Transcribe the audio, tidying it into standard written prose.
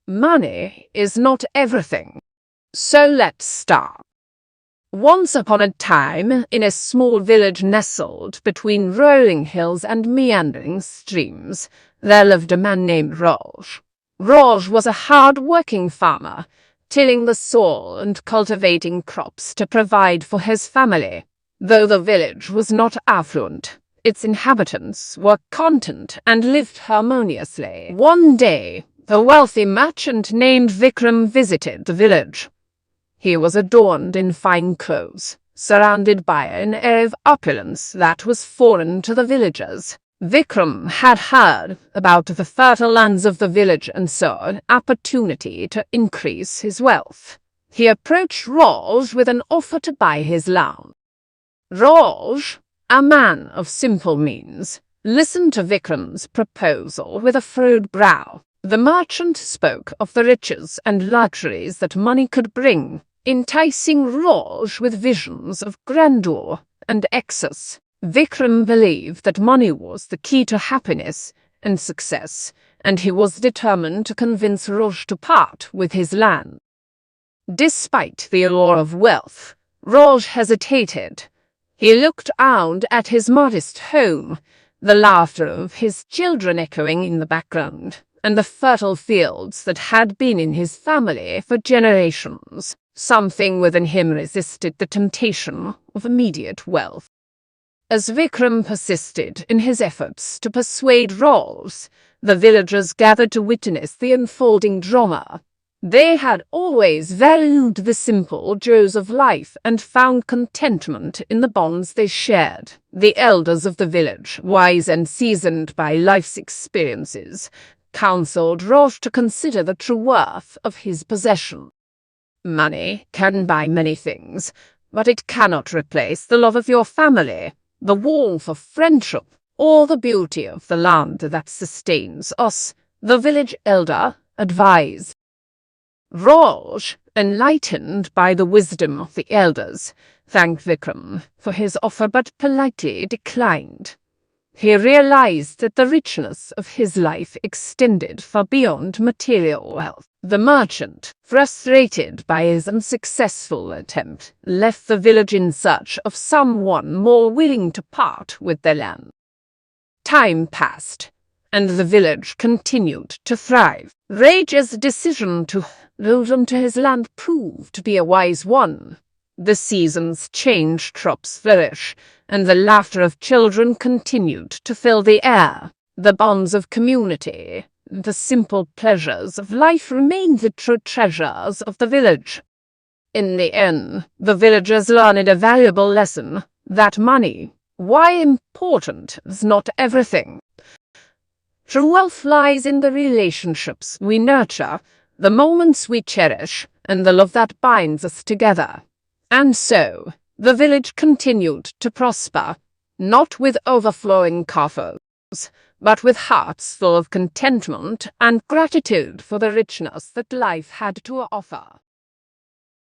Money is not everything. So let's start. Once upon a time, in a small village nestled between rolling hills and meandering streams, there lived a man named Roj. Roj was a hard-working farmer, tilling the soil and cultivating crops to provide for his family. Though the village was not affluent, its inhabitants were content and lived harmoniously. One day, a wealthy merchant named Vikram visited the village. He was adorned in fine clothes, surrounded by an air of opulence that was foreign to the villagers. Vikram had heard about the fertile lands of the village and saw an opportunity to increase his wealth. He approached Roj with an offer to buy his land. Roj, a man of simple means, listened to Vikram's proposal with a furrowed brow. The merchant spoke of the riches and luxuries that money could bring, enticing Roj with visions of grandeur and excess. Vikram believed that money was the key to happiness and success, and he was determined to convince Roj to part with his land. Despite the allure of wealth, Roj hesitated. He looked out at his modest home, the laughter of his children echoing in the background, and the fertile fields that had been in his family for generations. Something within him resisted the temptation of immediate wealth. As Vikram persisted in his efforts to persuade Roj, the villagers gathered to witness the unfolding drama. They had always valued the simple joys of life and found contentment in the bonds they shared. The elders of the village, wise and seasoned by life's experiences, counseled Roj to consider the true worth of his possession. Money can buy many things, but it cannot replace the love of your family, the warmth of friendship, or the beauty of the land that sustains us, the village elder advised. Roj, enlightened by the wisdom of the elders, thanked Vikram for his offer but politely declined. He realized that the richness of his life extended far beyond material wealth. The merchant, frustrated by his unsuccessful attempt, left the village in search of someone more willing to part with their land. Time passed, and the village continued to thrive. Raj's decision to hold on to his land proved to be a wise one. The seasons changed, crops flourished, and the laughter of children continued to fill the air. The bonds of community, the simple pleasures of life remained the true treasures of the village. In the end, the villagers learned a valuable lesson, that money, while important, is not everything. True wealth lies in the relationships we nurture, the moments we cherish, and the love that binds us together. And so, the village continued to prosper, not with overflowing coffers, but with hearts full of contentment and gratitude for the richness that life had to offer.